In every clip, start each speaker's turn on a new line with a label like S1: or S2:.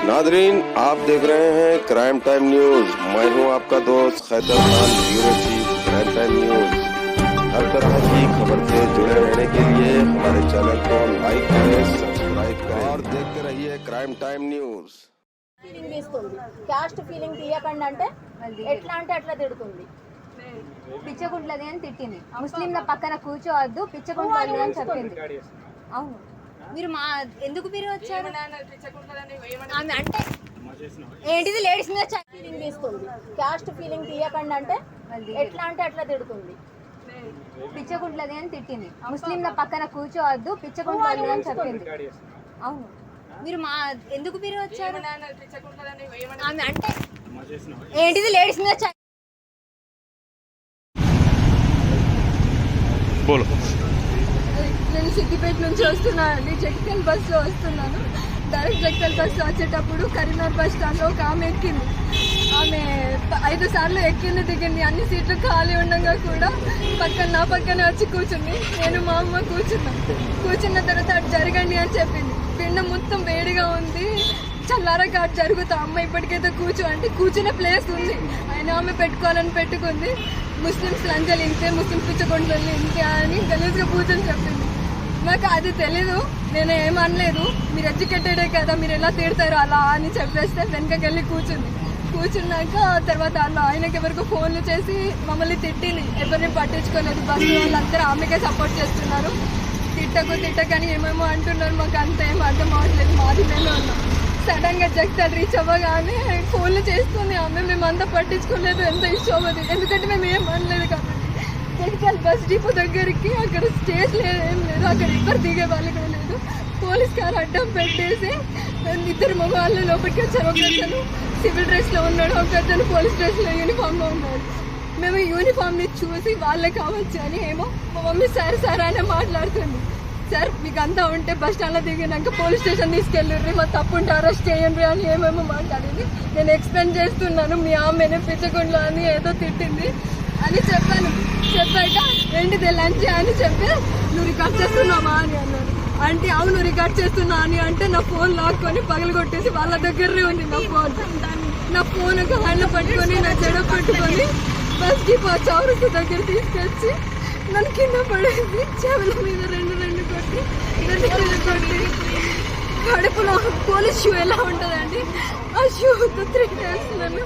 S1: Nadreen, आप देख रहे हैं क्राइम टाइम न्यूज। मैं हूं आपका दोस्त खैतर खान, bureau chief crime time news. हर तरह की खबर से जुड़े रहने के लिए हमारे चैनल को लाइक करें, सब्सक्राइब करें और देखते रहिए क्राइम टाइम न्यूज।
S2: ఫీలింగ్ ఇస్తుంది క్యాస్ట్ ఫీలింగ్ తీయకండి అంటే ఎట్లా అంటే అట్లా తిడుతుంది.
S3: పిచ్చగుంట్లది అని తిట్టింది. ముస్లింల పక్కన కూర్చోవద్దు, పిచ్చగుంట్లది అని చెప్పింది. అవును, మీరు మా ఎందుకు మీరు వచ్చారు? ఆమె అంటే ఏంటిది లేడీస్ మీద
S2: ఫీలింగ్ ఇస్తుంది క్యాస్ట్ ఫీలింగ్ తీయకండి అంటే ఎట్లా అంటే అట్లా తిడుతుంది.
S3: పిచ్చగుంట్లది అని తిట్టింది. ముస్లింల పక్కన కూర్చోవద్దు, పిచ్చగుంట్లది అని చెప్పింది. అవును, మీరు మా ఎందుకు మీరు వచ్చారు? ఆమె అంటే ఏంటిది లేడీస్ మీద
S4: నేను సిద్దిపేట నుంచి వస్తున్నానండి. జగిత్యాల బస్సులో వస్తున్నాను. డైరెక్ట్ జగిత్యాల బస్సు వచ్చేటప్పుడు కరీంనగర్ బస్ స్టాండ్లో ఒక ఆమె ఎక్కింది. ఆమె 5 సార్లు ఎక్కింది, దిగింది. అన్ని సీట్లు ఖాళీ ఉండగా కూడా నా పక్కనే వచ్చి కూర్చుంది. నేను మా అమ్మ కూర్చున్న తర్వాత అటు జరగండి అని చెప్పింది. పిండం మొత్తం వేడిగా ఉంది, చల్లారగా అటు జరుగుతా. అమ్మ ఇప్పటికైతే కూర్చో అంటే కూర్చునే ప్లేస్ ఉంది, ఆయన ఆమె పెట్టుకోవాలని పెట్టుకుంది. ముస్లిమ్స్ లంచాలు ఇంతే, ముస్లిం పిచ్చగొండలు ఇంతే అని గలీజ్గా పూజని చెప్పింది. నాకు అది తెలీదు, నేను ఏమనలేదు. మీరు ఎడ్యుకేటెడే కదా, మీరు ఎలా తిడతారు అలా అని చెప్పేస్తే వెనకకెళ్ళి కూర్చున్నాక తర్వాత వాళ్ళు ఆయనకి ఎవరికో ఫోన్లు చేసి మమ్మల్ని తిట్టింది. ఎవరిని పట్టించుకోలేదు. బస్సు వాళ్ళందరూ ఆమెకే సపోర్ట్ చేస్తున్నారు. తిట్టకని ఏమేమో అంటున్నారు. మాకు అంత ఏం అర్థం అవ్వట్లేదు. మాది మేము ఉన్నాం. సడన్గా జగిత్యాల రీచ్ అవ్వగానే ఫోన్లు చేస్తుంది ఆమె. మేమంతా పట్టించుకోలేదు, ఎంత ఇష్యూ అవ్వదు, ఎందుకంటే మేము ఏం అనలేదు కాబట్టి. జగిత్యాల బస్ డిపో దగ్గరికి అక్కడ స్టేజ్ లేదు, ఏం లేదు. అక్కడ ఎవ్వరు దిగే వాళ్ళు కూడా లేదు. పోలీస్ కార్ అడ్డం పెట్టేసి 2 మగవాళ్ళు లోపలికి వచ్చారు. ఒకతను సివిల్ డ్రెస్లో ఉన్నాడు, ఒకతను పోలీస్ డ్రెస్లో యూనిఫామ్లో ఉన్నాడు. మేము యూనిఫామ్ని చూసి వాళ్ళే కావచ్చు అని ఏమో మా మమ్మీ సార్ అనే మాట్లాడుతుంది. సార్ మీకు అంతా ఉంటే బస్ స్టాండ్లో దిగినాక పోలీస్ స్టేషన్ తీసుకెళ్ళిర్రి, మా తప్పుంటే అరెస్ట్ చేయండి అని ఏమేమో మాట్లాడింది. నేను ఎక్స్ప్లెయిన్ చేస్తున్నాను, మీ ఆమెనే పిచ్చగుండ్లో అని ఏదో తిట్టింది అని చెప్పాను. చెప్పాక ఏంటిది లంచ్ అని చెప్పి నువ్వు రికార్డ్ చేస్తున్నావా అని అన్నాను. అంటే అవును రికార్డ్ చేస్తున్నా అని అంటే నా ఫోన్ లాక్కొని పగలగొట్టేసి వాళ్ళ దగ్గరే ఉంది నా ఫోన్ ఒక హ్యాండ్లో పట్టుకొని నా జడ పట్టుకొని బస్కి చౌరస్తు దగ్గర తీసుకొచ్చి నన్ను కింద పడేసి చెవుల మీద రెండు కొట్టి కొట్టి కడుపులో పోలీస్ షూ ఎలా ఉంటుందండి, ఆ షూతో 3 times నన్ను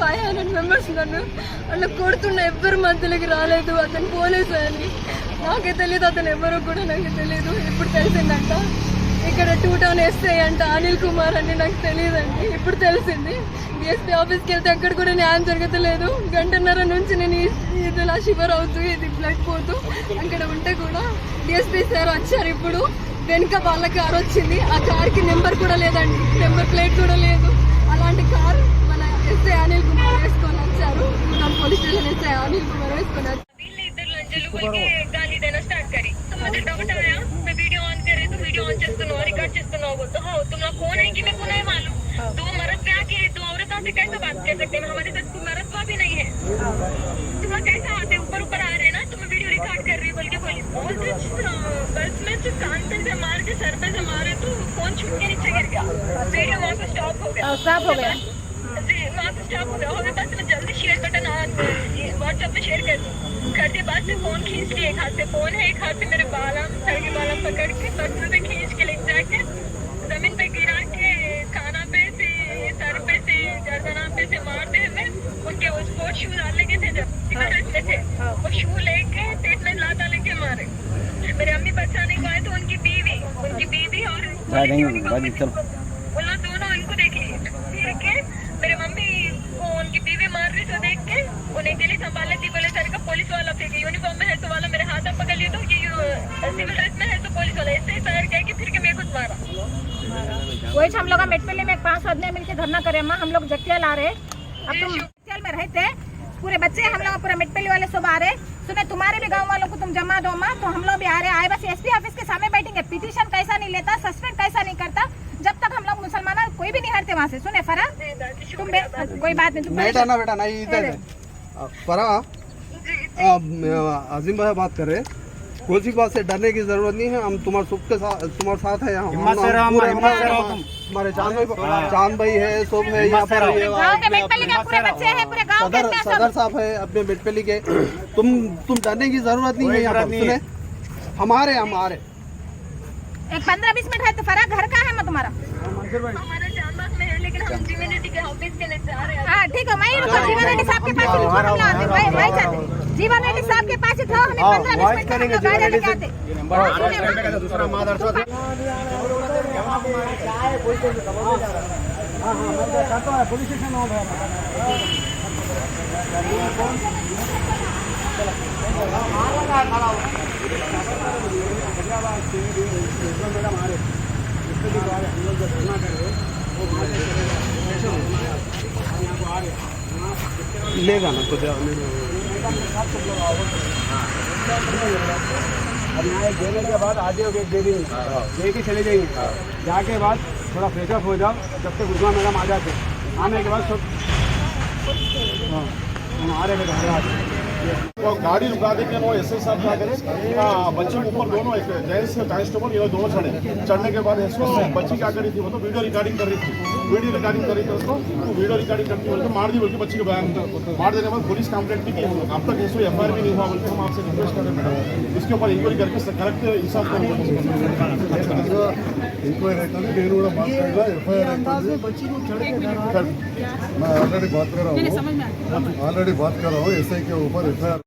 S4: 500 members నన్ను అలా కొడుతున్న. ఎవ్వరు మధ్యలోకి రాలేదు. అతను పోలీసు అని నాకే తెలియదు, అతను ఎవరో కూడా నాకు తెలియదు. ఇప్పుడు తెలిసిందంట ఇక్కడ 2 టౌన్ ఎస్ఐ అంట అనిల్ కుమార్ అని నాకు తెలియదండి, ఇప్పుడు తెలిసింది. డిఎస్పీ ఆఫీస్కి వెళ్తే అక్కడ కూడా న్యాయం జరగట్లేదు. 1.5 నుంచి నేను ఇదిలా షివర్ అవుతూ ఇది బ్లడ్ పోతూ అక్కడ ఉంటే కూడా డిఎస్పీ సార్ వచ్చారు. ఇప్పుడు వెనుక వాళ్ళ కార్ వచ్చింది, ఆ కార్కి నెంబర్ కూడా లేదండి, నెంబర్ ప్లేట్ కూడా లేదు. అలాంటి కార్ మన ఎస్ఐ అనిల్ కుమార్ వేసుకొని వచ్చారు. Police station SI Anil Kumar వేసుకొని వచ్చారు. गाली देना स्टार्ट करी तो मुझे डाउट आया. मैं वीडियो ऑन कर रही तो वीडियो ऑन చేస్తున్నావు, रिकॉर्ड చేస్తున్నావు. तो हाँ तुम लोग कौन है कि मेरे को नहीं मालूम. 2 मर्द पे आके 2 औरतों से कैसे बात कर सकते हैं? हमारे साथ मर्द का भी नहीं है. तुम लोग कैसे आते ऊपर आ रहे ना, तुम वीडियो रिकॉर्ड कर रही बोल के पुलिस बस में जो कान पे से मार के सर पे से मारे तो फोन छूट के नीचे गिर गया. वीडियो वहाँ पे स्टॉप हो गया जी, वहाँ पे स्टॉप हो गया. बस मैं जल्दी शेयर बटन व्हाट्सएप पे शेयर कर दूँ. करते बाद से फोन खींच के, एक हाथ से फोन है, एक हाथ से मेरे बाला सर के बाला पकड़ के बस से खींच के ले जाके जमीन पे गिरा के खाना पे से सर पे से गर्दना पे से मारते हुए उनके वो स्पोर्ट शू डालने के थे, जब रखते थे वो शू लेके पेट में लाता लेके मारे. मेरे अम्मी बचाने को आए तो उनकी बीवी और वो लोग दोनों इनको देख लिए के मेरे मम्मी को उनकी बीवी मार रही तो देख के उन्हें के लिए संभाल लेती. बोले सर का पुलिस वाला फिर यूनिफॉर्म में है तो वाला मेरे हाथ पकड़ लिए तो ये सिविल ड्रेस में है तो पुलिस वाला ऐसे सर कह के फिर के मेरे को मारा.
S2: वही हम लोग मेटपल्ली में 5 आदमी मिलकर धरना करे. अम्मा हम लोग जगित्याल आ रहे, अब तुम जगित्याल में रहते पूरे बच्चे हम लोग पूरे मेटपल्ली वाले सब आ रहे. सुने तुम्हारे भी गाँव वालों को तुम जमा दो अम्मा, तो हम लोग भी आ रहे. आए बस एसपी ऑफिस के सामने बैठेंगे. पिटीशन कैसा नहीं लेता, सस्पेंड कैसा नहीं करता, जब तक हम लोग मुसलमान कोई भी नहीं हटते वहाँ से. सुने फरा तुम कोई बात नहीं, तुम
S5: बेटा नहीं इधर फरा अजीम भाई बात कर रहे. किसी बात से डरने की जरूरत नहीं है। हम तुम्हारे सुख के साथ तुम्हारे साथ है यहाँ। हमारे चांद भाई है, सब है यहाँ पर।
S2: गांव के मेटपल्ली के पूरे बच्चे हैं, पूरे गांव के हैं सब।
S5: सदर साहब है अपने मेटपल्ली के। तुम डरने की जरूरत नहीं है यहाँ पर। सुने हमारे
S2: एक 15-20 मिनट है तो फर्क घर का है मैं तुम्हारा।
S4: हमारे चांदबाग में है लेकिन हम जीवनरेड्डी के ऑफिस के लिए जा रहे हैं।
S2: हाँ ठीक है, मैं जीवनरेड्डी साहब के पास जीवनरेड्डी साहब के पास ही था। हमें 15-20 मिनट में गाड़ी लेके आते।
S5: लेगा ना कुछ।
S6: अब यहाँ देने के बाद आधे हो गए दे देंगे, लेके चले जाएंगे। जाके बाद थोड़ा फ्रेशअप हो जाओ, जब तक उस्मा मैडम आ जाते। आने के बाद सब हम आ रहे हैं
S7: तो गाड़ी रुका देंगे। वो एसएस साहब क्या करें, बच्चे ऊपर दोनों जेंट्स कांस्टेबल ये दोनों चढ़ने के बाद बच्ची क्या करी थी, वो तो वीडियो रिकॉर्डिंग कर रही थी। वीडियो रिकॉर्डिंग करी थी उसको, तो वीडियो रिकॉर्डिंग करती बोल के मार दी, बोल के बच्ची को बयान मार देने के बाद पुलिस कंप्लेंट की। अब तक ऐसे एफआईआर भी नहीं हुआ, बोल के हम आपसे रिक्वेस्ट कर रहे हैं इसके ऊपर इंक्वायरी करके करेक्ट इंसाफ करेंगे।
S8: इंक्वायरी आइए, నేను కూడా మాట్లాడలా एफआईआर मैं ऑलरेडी बात कर रहा हूँ एसआई के ऊपर एफआईआर